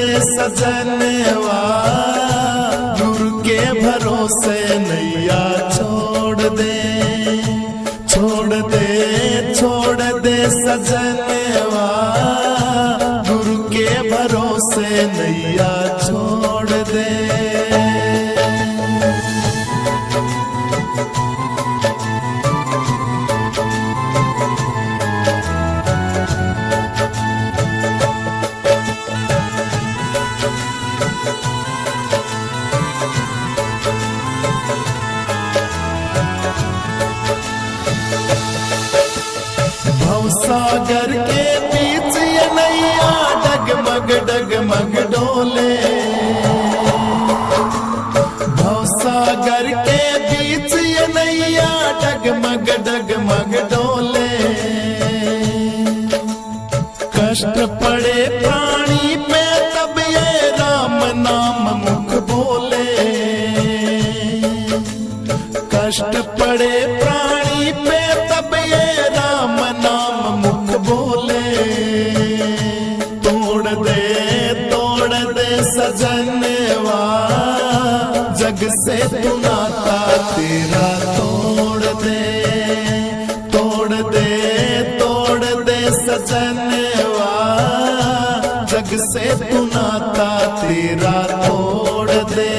दे सजनवा, गुरु के भरोसे नैया छोड़ दे, छोड़ दे, छोड़ दे सजनवा, गुरु के भरोसे नैया छोड़ दे। सागर के बीच ये नैया डगमग डगमग डोले, भवसागर के बीच ये नैया डगमग डगमग डोले। कष्ट पड़े प्राणी पे तब ये राम नाम मुख बोले, कष्ट पड़े प्राणी पे तब ये राम नाम मुख बोले। तोड़ दे सजनवा, जग से तू नाता तेरा तोड़ दे, तोड़ दे, तोड़ दे सजनवा, जग से तू नाता तेरा तोड़ दे,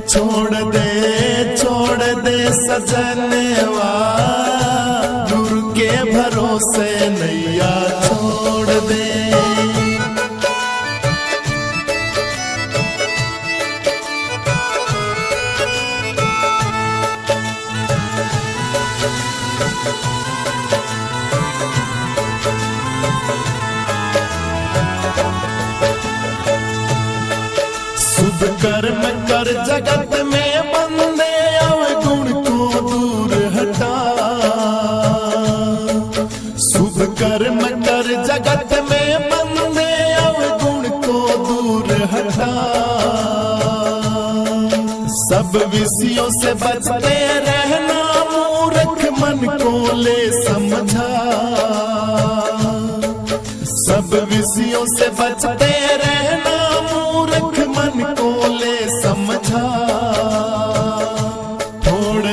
छोड़ दे, छोड़ दे सजनवा, गुरु के भरोसे नैया छोड़ दे। शुभ कर्म कर जगत में बंदे, अवगुण को दूर हटा, शुभ कर्म कर जगत में बंदे, अवगुण को दूर हटा। सब विषयों से बचते रहना, मूर्ख मन को ले समझा, सब विषयों से बचते रहना, मूर्ख मन को ले समझा। फोड़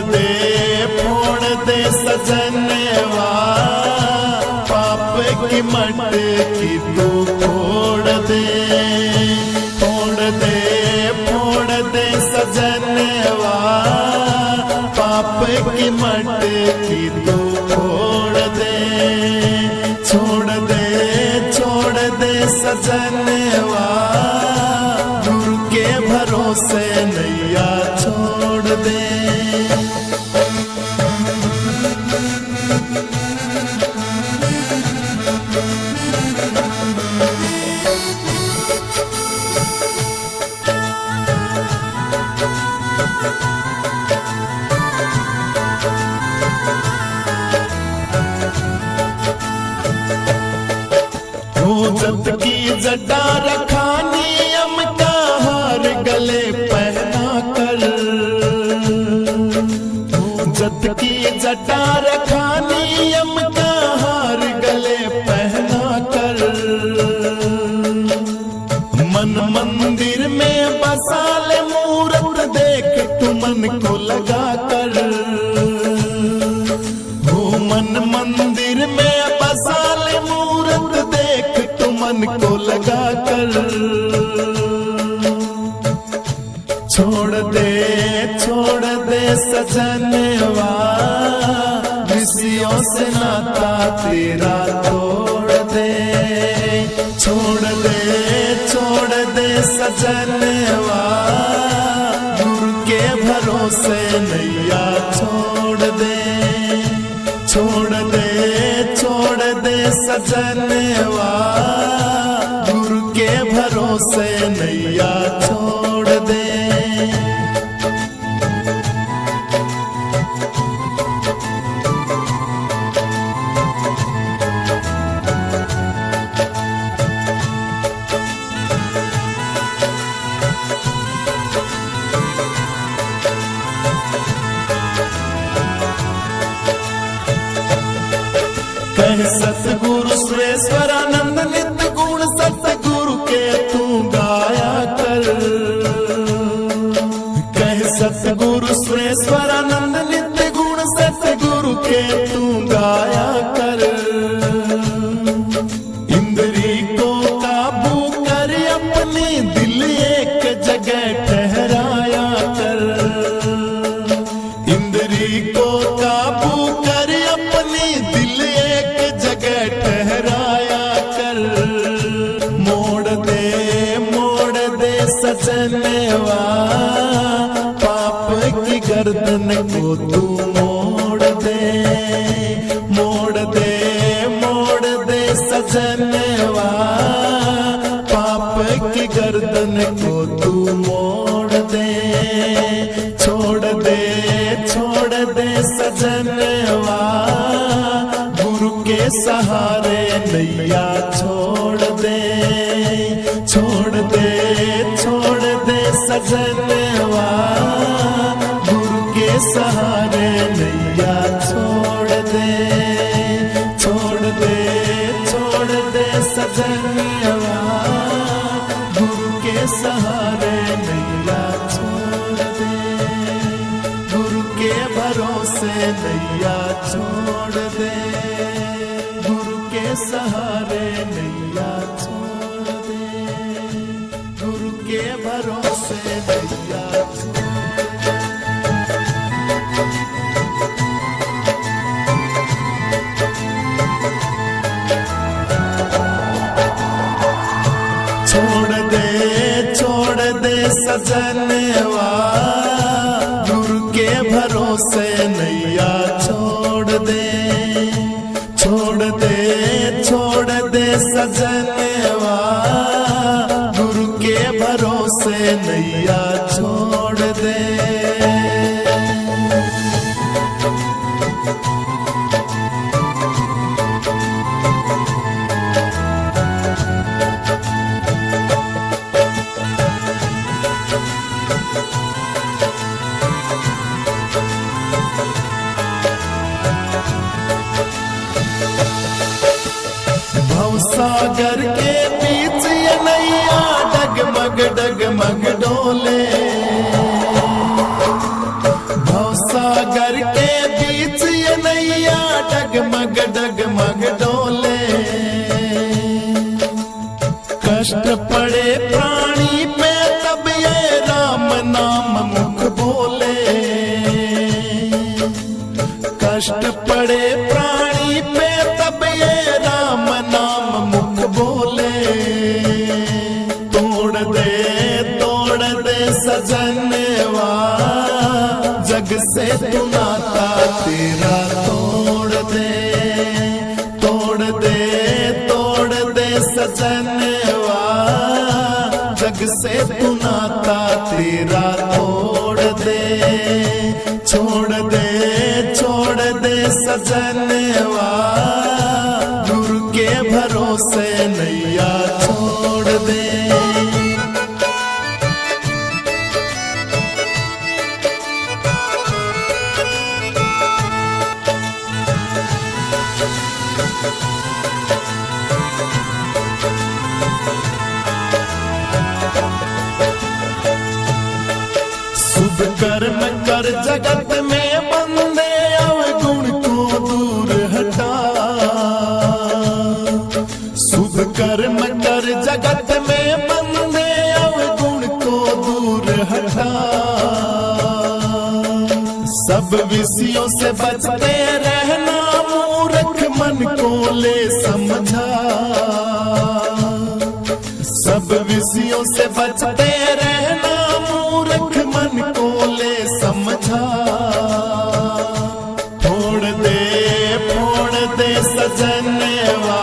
दे सजनवा, पाप की मटकी तू फोड़ दे, फोड़ दे, फोड़ दे सजनवा, पाप की मटकी तू फोड़ दे, छोड़ दे, छोड़ दे सजनवा, गुरु के भरोसे नैया छोड़ दे। जत की जटा रखा नियम का हार गले पहना कर, जत की जटा रखा नियम का हार गले पहना कर। मन मंदिर में बसा ले मूरत, देख तू मन को लगा कर, हो मन मंदिर में बसा ले मूरत, देख तू मन को लगा कर। छोड़ दे सजनवा, ऋषियों से नाता तेरा तोड़ दे, छोड़ दे, छोड़ दे सजनवा, गुरु के भरोसे नैया छोड़ दे, छोड़ दे, छोड़ दे सजनवा, गुरु के भरोसे नैया छोड़ दे। कह सतगुरु सुरेश्वरानंद नित्य गुण, सतगुरु के तू सतगुरु सुरेश्वरानंद नित्य गुण सतगुरु के तू गाया कर। इंद्री को काबू कर अपनी दिल एक जगह ठहराया कर। इंद्री को काबू कर अपनी दिल एक जगह ठहराया कर। मोड़ दे सजनवा पाप की गर्दन को तू मोड़ दे। मोड़ दे सजनवा पाप की गर्दन को तू मोड़ दे। छोड़ दे सजनवा गुरु के सहारे नैया छोड़ दे। छोड़ दे सजनवा गुरु के सहारे नैया छोड़ दे। छोड़ दे सजनवा गुरु के सहारे नैया छोड़ दे। गुरु के भरोसे नैया छोड़ दे। गुरु के सहारे नैया छोड़ दे। गुरु के भरोसे नैया छोड़ दे सजनवा गुरु के भरोसे नैया छोड़ दे। छोड़ दे सजनवा गुरु के भरोसे नैया छोड़ दे। सागर के बीच ये नैया डगमग डोले। भवसागर के बीच ये नैया डगमग डोले। कष्ट पड़े प्राणी पे तब ये राम नाम मुख बोले। कष्ट पड़े प्राणी पे तब ये राम नाम मुख बोले। तोड़ दे सजनवा जग से तू नाता तेरा तोड़ दे सजनवा जग से तू नाता तेरा तोड़ दे। छोड़ दे सजनवा गुरु के भरोसे नैया छोड़ दे। शुभ कर्म कर जगत में बंदे अवगुण को दूर हटा। शुभ कर्म कर जगत में बंदे अवगुण को दूर हटा। सब विषयों से बचते रहना मूर्ख मन को ले समझा। सब विषयों से बचते रहना मूर्ख मन को ले समझा। फोड़ दे सजनवा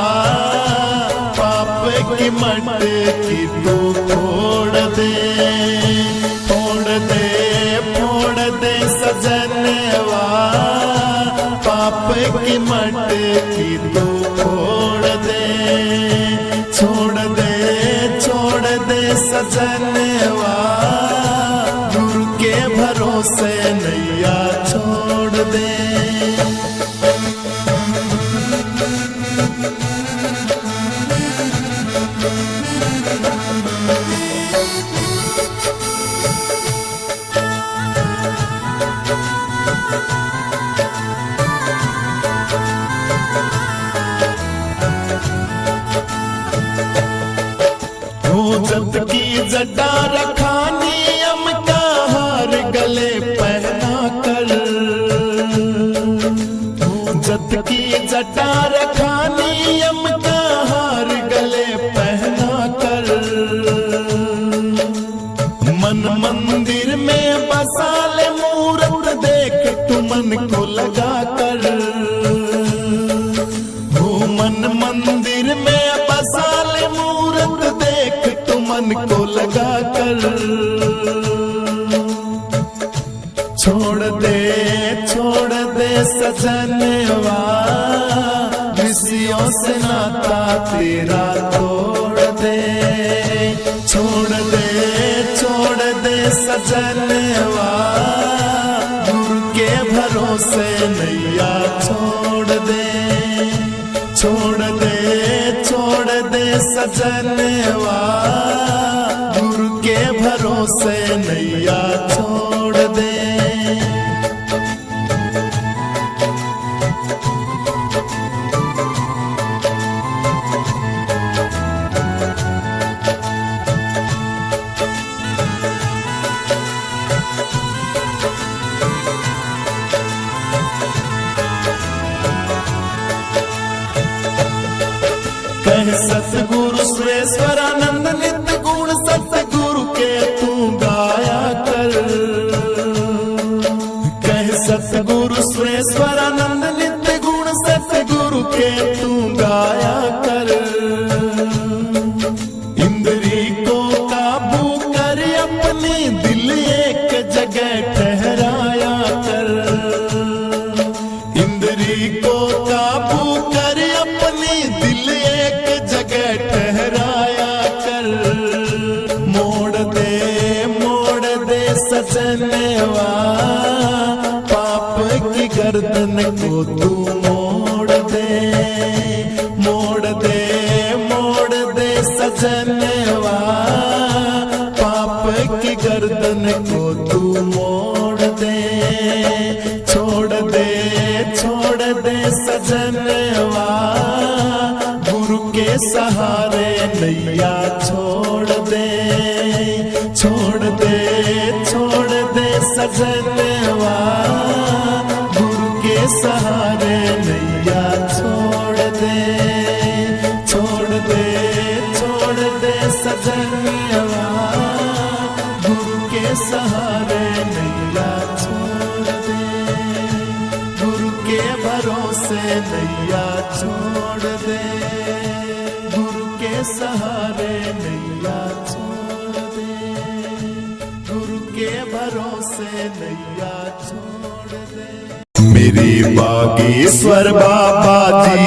पाप की मटकी तू फोड़ दे। फोड़ दे सजनवा पाप की मटकी तू फोड़ दे। छोड़ दे सजनवा गुरु के भरोसे नैया छोड़ दे। जत की जटा रखा नियम का हार गले पहना कर, जत की जटा रखा नियम का हार गले पहना कर, मन मंदिर में बसा ले मूरत देख तू मन को लगा कर, हो मन मंदिर में बसा ले मूरत देख तू मन को लगा कर, छोड़ दे सजनवा विषयों से नाता तेरा तोड़ दे, छोड़ दे सजनवा गुरु के भरोसे नैया छोड़ दे, छोड़ दे सजनवा गुरु के भरोसे नैया छोड़ दे। कह सतगुरु सुरेश्वरानंद नित्य गुण सतगुरु के तू गाया कर, कह सतगुरु सुरेश्वरानंद नित्य गुण सतगुरु के तू गाया कर, इंद्री को काबू कर अपनी दिल एक जगह ठहराया कर, इंद्री को काबू कर अपनी दिल एक जगह ठहराया कर, मोड़ दे सजनवा पाप की गर्दन को तू मोड़ दे, मोड़ दे सजनवा पाप की गर्दन को तू मोड़ दे, छोड़ दे सजनवा गुरु के सहारे नैया छोड़ दे, छोड़ दे सजनवा गुरु के सहारे नैया छोड़ दे, छोड़ दे सजनवा गुरु के सहारे नैया छोड़ दे, गुरु के भरोसे नैया छोड़ दे, गुरु के सहारे नैया छोड़ दे, गुरु के भरोसे नैया छोड़ दे। मेरी बागेश्वर बाबा जी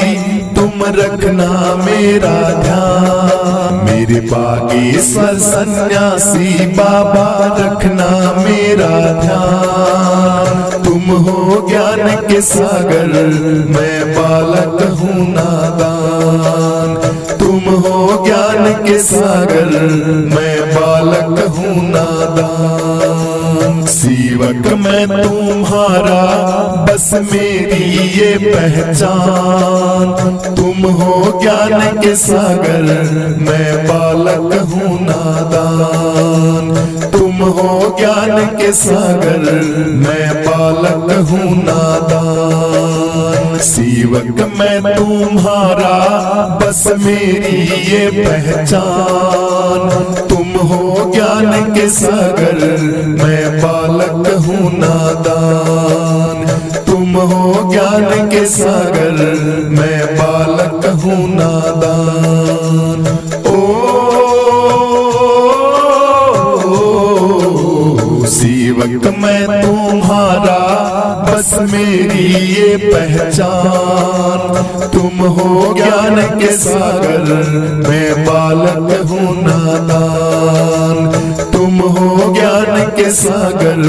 तुम रखना मेरा ध्यान, मेरे बागेश्वर सन्यासी बाबा रखना मेरा ध्यान, तुम हो ज्ञान के सागर मैं बालक हूँ नादान, तुम हो ज्ञान के सागर मैं बालक हूँ नादान, सेवक मैं तुम्हारा बस मेरी ये पहचान, तुम हो ज्ञान के सागर मैं बालक हूँ नादान, तुम हो ज्ञान के सागर मैं बालक हूँ नादान, सेवक मैं तुम्हारा बस मेरी ये पहचान, तुम हो ज्ञान के सागर मैं बालक हूँ नादान, तुम हो ज्ञान के सागर मैं बालक हूँ नादान। ओ सेवक मैं तुम्हारा बस मेरी ये पहचान, तुम हो ज्ञान के सागर मैं बालक हूँ नादान, तुम हो ज्ञान के सागर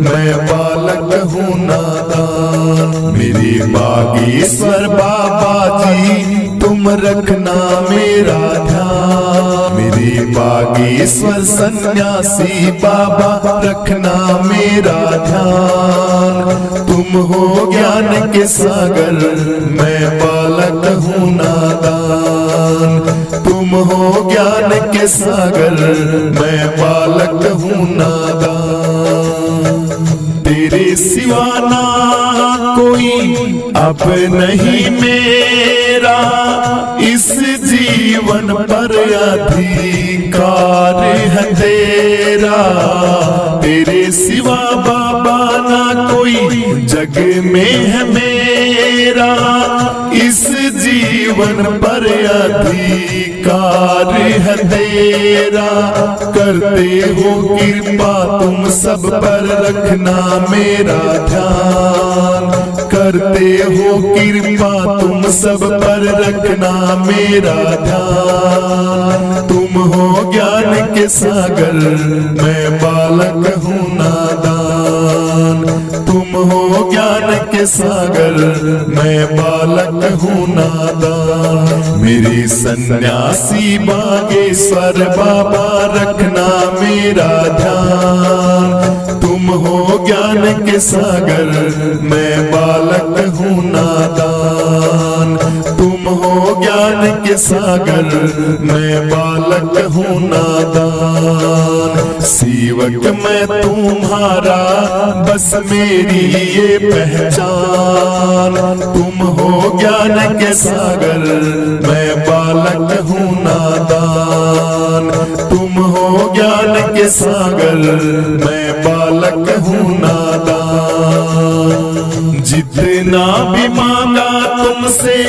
मैं बालक हूँ नादान। मेरे बागेश्वर बाबा जी तुम रखना मेरा ध्यान, मेरे बागेश्वर सन्यासी बाबा रखना मेरा ध्यान, तुम हो ज्ञान के सागर मैं बालक हूँ नादान, तुम तुम हो ज्ञान के सागर, मैं बालक हूँ नादान। तेरे सिवा ना कोई अब नहीं मेरा, इस जीवन पर अधिकार है तेरा। तेरे सिवा बाबा ना कोई जग में है मेरा, इस जीवन पर अधिकार है तेरा। करते हो कृपा तुम सब पर, रखना मेरा ध्यान। करते हो कृपा तुम सब पर, रखना मेरा ध्यान। तुम हो ज्ञान के सागर, मैं बालक हूँ नादान। तुम हो ज्ञान के सागर, मैं बालक हूँ नादान। मेरे सन्यासी बागेश्वर बाबा, रखना मेरा ध्यान। तुम हो ज्ञान के सागर, मैं बालक हूँ नादान। तुम हो ज्ञान के सागर, मैं बालक हूँ नादान। सेवक मैं तुम्हारा, बस मेरी ये पहचान। तुम हो ज्ञान के सागर, मैं बालक हूँ नादान। तुम हो ज्ञान के सागर, मैं बालक हूँ नादान। जितना भी मांगा तुमसे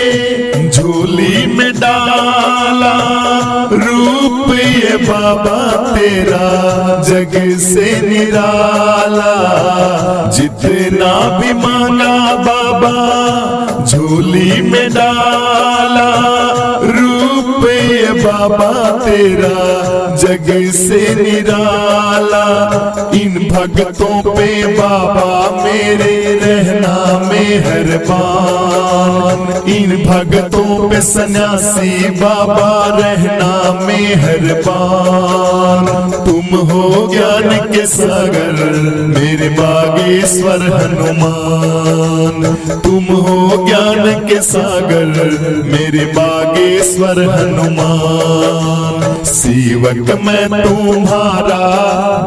झोली में डाला, रूप ये बाबा तेरा जग से निराला। जितना भी मांगा बाबा झोली में डाला, रूप ये बाबा तेरा जग से निराला। इन भक्तों पे बाबा मेरे रहना मेहरबान। इन भक्तों पे सन्यासी बाबा रहना मेहरबान। तुम हो ज्ञान के सागर, मेरे बागेश्वर हनुमान। तुम हो ज्ञान के सागर, मेरे बागेश्वर हनुमान। सेवक मैं तुम्हारा,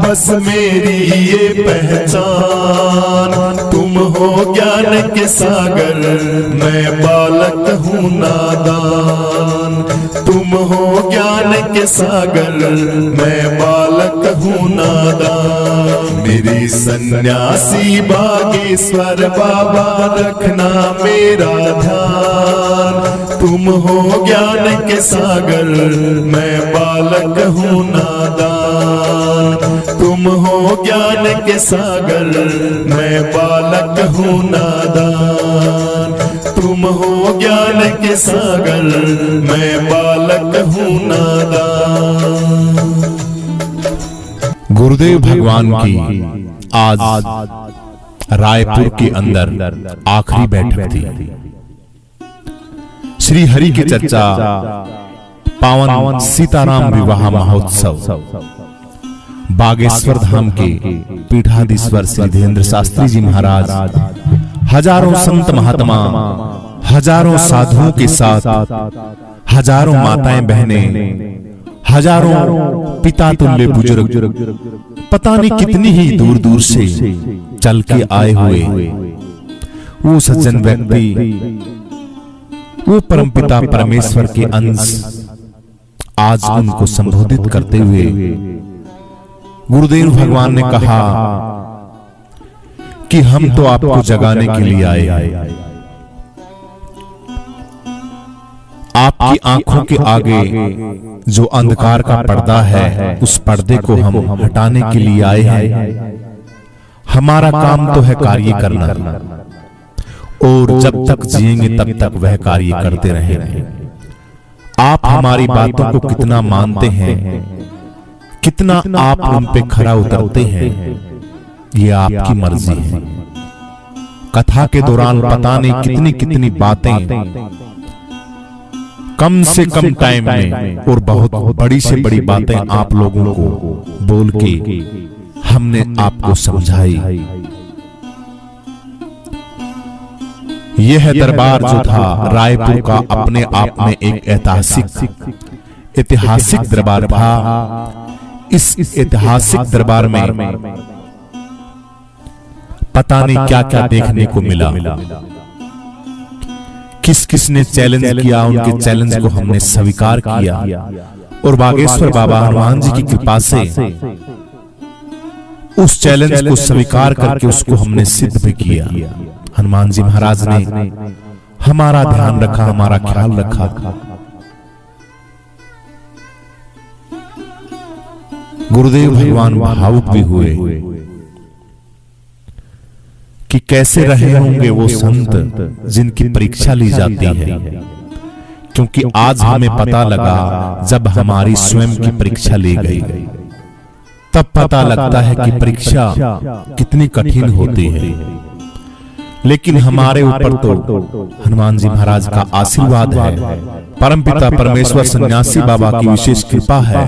बस मेरी ये पहचान। तुम हो ज्ञान के सागर, मैं बालक हूँ नादान। तुम हो ज्ञान के सागर, मैं बालक हूँ नादान। मेरे सन्यासी बागेश्वर बाबा, रखना मेरा ध्यान। तुम हो ज्ञान के सागर, मैं बालक हूँ नादान। तुम हो ज्ञान के सागर, मैं बालक हूँ नादान। तुम हो ज्ञान के सागर, मैं बालक हूँ नादान। गुरुदेव भगवान की आज रायपुर के अंदर आखिरी बैठक थी। श्री हरि की चर्चा, पावन सीताराम विवाह महोत्सव, बागेश्वर धाम के पीठाधीश्वर श्री धीरेन्द्र शास्त्री जी महाराज, हजारों संत महात्मा, हजारों साधुओं के साथ हजारों माताएं बहनें, हजारों पिता तुल्य बुजुर्ग, पता नहीं कितनी ही दूर दूर से चल के आए हुए वो सज्जन व्यक्ति, वो परमपिता परमेश्वर के अंश आज उनको संबोधित करते हुए गुरुदेव भगवान ने कहा कि हम तो आपको जगाने के लिए आए। आपकी आंखों के आगे जो अंधकार का पर्दा है, उस पर्दे को हम हटाने के लिए आए हैं। हमारा काम तो है कार्य करना, और जब तक जिएंगे तब तक वह कार्य करते रहेंगे। आप हमारी बातों को कितना मानते हैं, कितना आप उन पे खरा उतरते हैं, ये आपकी मर्जी है। कथा के दौरान पता नहीं कितनी कितनी बातें कम से कम टाइम में और बहुत बड़ी से बड़ी बातें आप लोगों को बोल के हमने आपको समझाई। यह दरबार जो था रायपुर का, अपने आप में एक ऐतिहासिक ऐतिहासिक दरबार था। इस ऐतिहासिक दरबार में पता नहीं क्या क्या देखने को मिला। किस किस ने चैलेंज किया, उनके चैलेंज को हमने स्वीकार किया और बागेश्वर बाबा हनुमान जी की कृपा से उस चैलेंज को स्वीकार करके उसको हमने सिद्ध भी किया। हनुमान जी महाराज ने हमारा ध्यान रखा, हमारा ख्याल रखा। गुरुदेव भगवान भावुक भी हुए कि कैसे रहे होंगे वो संत जिनकी परीक्षा ली जाती है, क्योंकि आज हमें पता लगा जब हमारी स्वयं की परीक्षा ली गई, तब पता लगता है कि परीक्षा कितनी कठिन होती है। लेकिन हमारे ऊपर तो हनुमान जी महाराज का आशीर्वाद है, परमपिता परमेश्वर सन्यासी बाबा की विशेष कृपा है।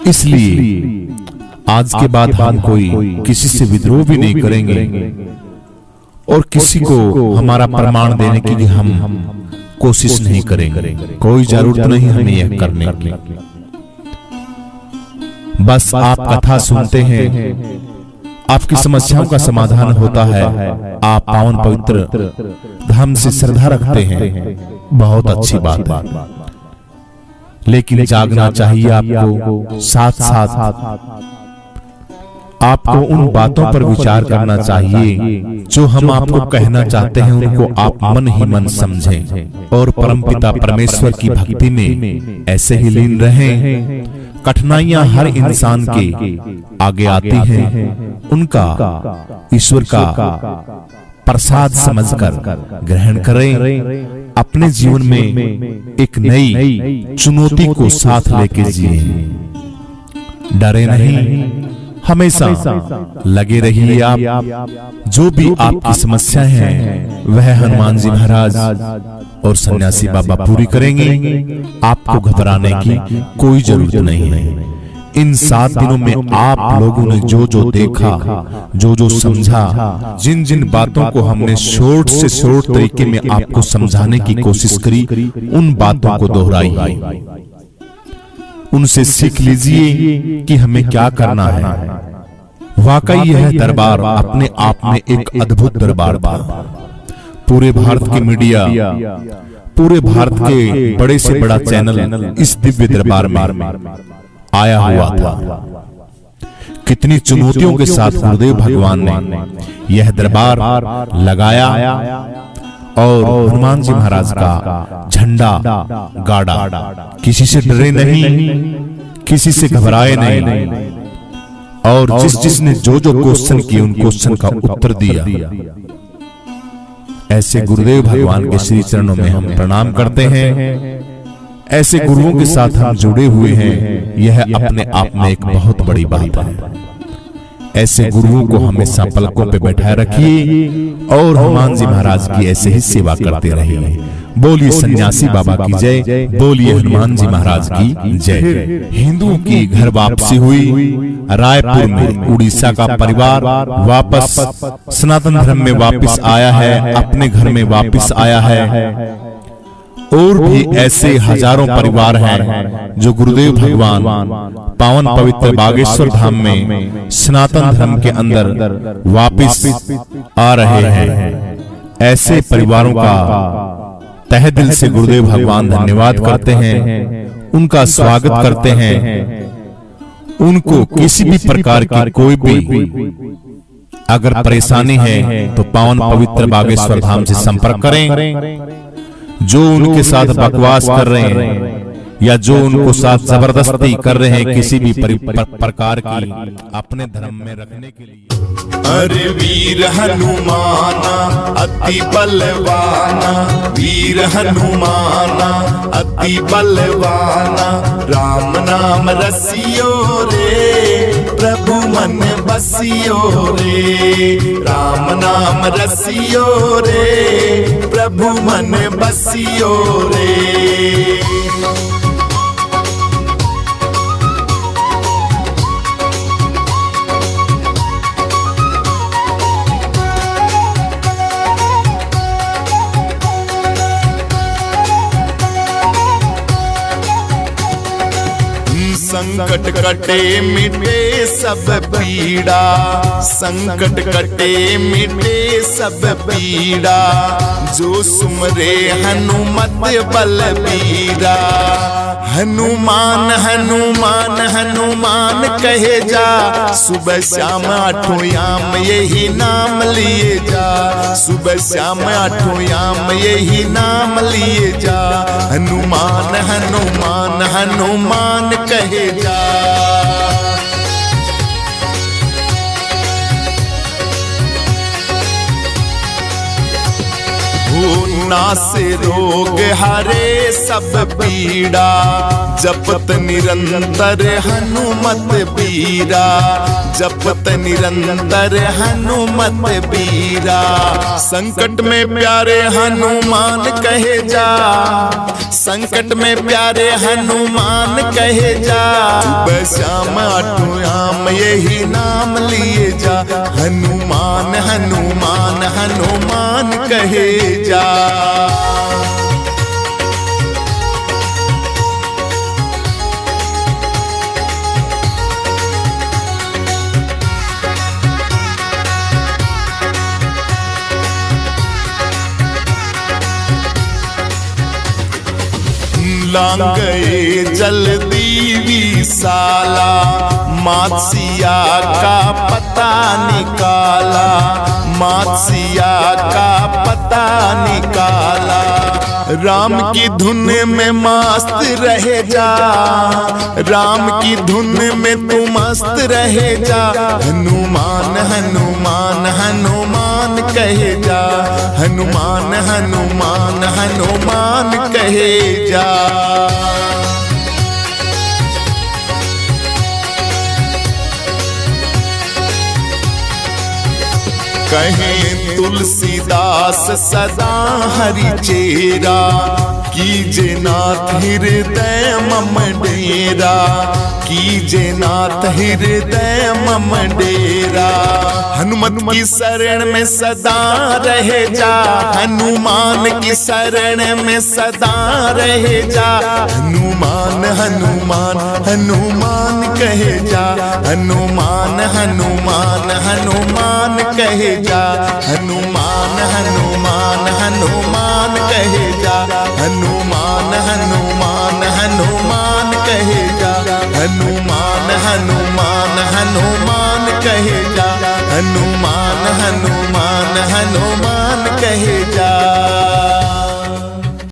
इसलिए आज के बाद हम कोई किसी से विद्रोह भी नहीं करेंगे और किसी को हमारा प्रमाण देने की हम कोशिश नहीं करेंगे। कोई जरूरत नहीं हमें यह करने की। बस आप कथा सुनते हैं, आपकी समस्याओं का समाधान होता है, आप पावन पवित्र धाम से श्रद्धा रखते हैं, बहुत अच्छी बात है। लेकिन जागना चाहिए आपको, साथ साथ आपको उन बातों पर विचार करना चाहिए जो हम आपको कहना चाहते हैं, उनको आप मन ही मन समझें और परमपिता परमेश्वर की भक्ति में ऐसे ही लीन रहें। कठिनाइयां हर इंसान के आगे आती हैं, उनका ईश्वर का प्रसाद समझकर ग्रहण करें। अपने जीवन में एक नई चुनौती को साथ लेके जिए, डरे नहीं, हमेशा लगे रहिए। आप जो भी आपकी समस्या है वह हनुमान जी महाराज और सन्यासी बाबा पूरी करेंगे। आपको घबराने की कोई जरूरत नहीं है। इन 7 दिनों में आप लोगों ने जो जो देखा, जो जो समझा, जिन जिन बातों को हमने शॉर्ट से शॉर्ट तरीके में आपको समझाने की कोशिश करी, उन बातों को दोहराइए, उनसे सीख लीजिए कि हमें क्या करना है। वाकई यह दरबार अपने आप में एक अद्भुत दरबार था। पूरे भारत की मीडिया, पूरे भारत के बड़े से बड़ा चैनल इस दिव्य दरबार में आया हुआ था। कितनी चुनौतियों के साथ गुरुदेव भगवान ने यह दरबार लगाया और हनुमान जी महाराज का झंडा गाड़ा। किसी से डरे नहीं, किसी से घबराए नहीं, और जिसने जो जो क्वेश्चन किए उन क्वेश्चन का उत्तर दिया। ऐसे गुरुदेव भगवान के श्री चरणों में हम प्रणाम करते हैं। ऐसे गुरुओं के साथ हम जुड़े हुए हैं, यह अपने आप में एक बहुत बड़ी बात है। ऐसे गुरुओं को हमेशा पलकों पे बैठाए रखिए और हनुमान जी महाराज की ऐसे ही सेवा करते रहिए। बोलिए सन्यासी बाबा की जय, बोलिए हनुमान जी महाराज की जय। हिंदुओं की घर वापसी हुई। रायपुर में उड़ीसा का परिवार वापस सनातन धर्म में वापस आया है, अपने घर में वापस आया है। और भी ऐसे हजारों परिवार हैं जो गुरुदेव भगवान पावन पवित्र बागेश्वर धाम में सनातन धर्म के अंदर वापस आ रहे हैं। ऐसे परिवारों का तहे दिल से गुरुदेव भगवान धन्यवाद करते हैं, उनका स्वागत करते हैं। उनको किसी भी प्रकार की कोई भी अगर परेशानी है तो पावन पवित्र बागेश्वर धाम से संपर्क करें। जो उनके साथ बकवास कर रहे हैं या जो उनको साथ जबरदस्ती कर रहे हैं किसी भी प्रकार की अपने धर्म में रखने के लिए। अरे वीर हनुमाना अति बलवाना, वीर हनुमाना अति बलवाना, राम नाम रसियो रे प्रभु मन बसियो रे, राम नाम रसियो रे प्रभु मन बसियो रे। संकट कटे मिटे सब पीड़ा, संकट कटे मिटे सब पीड़ा, जो सुमरे हनुमत बलबीरा। हनुमान हनुमान हनुमान कहे जा, सुबह शाम आठों याम यही नाम लिए जा, सुबह शाम आठों याम यही नाम लिए जा। हनुमान हनुमान हनुमान कहे जा। नासे रोग हरे सब पीड़ा, जपत निरंतर हनुमत बीरा, जपत निरंतर हनुमत बीरा। संकट में प्यारे हनुमान कहे जा, संकट में प्यारे हनुमान कहे जा। सुबह शाम आठों याम यही नाम लिए जा। हनुमान हनुमान हनुमान कहे जा। लांग गए जल्दी विशाला, मातसिया का पता निकाला, मातसिया का पता निकाला। राम की धुन में मस्त रहे जा, राम की धुन में तू मस्त रहे जा। हनुमान हनुमान हनुमान कहे जा, हनुमान हनुमान हनुमान कहे जा। कहे तुलसीदास सदा हरि चेरा, कीजे नाथ हृदय मम डेरा, कीजे नाथ हृदय मम डेरा। हनुमत की शरण में सदा रहे जा, हनुमान की शरण में सदा रहे जा। हनुमान हनुमान हनुमान कहे जा, हनुमान हनुमान हनुमान कहे जा। हनुमान हनुमान हनुमान कहे जा, हनुमान हनुमान हनुमान कहे जा। हनुमान हनुमान हनुमान कहे जा, हनुमान हनुमान हनुमान कहे जा।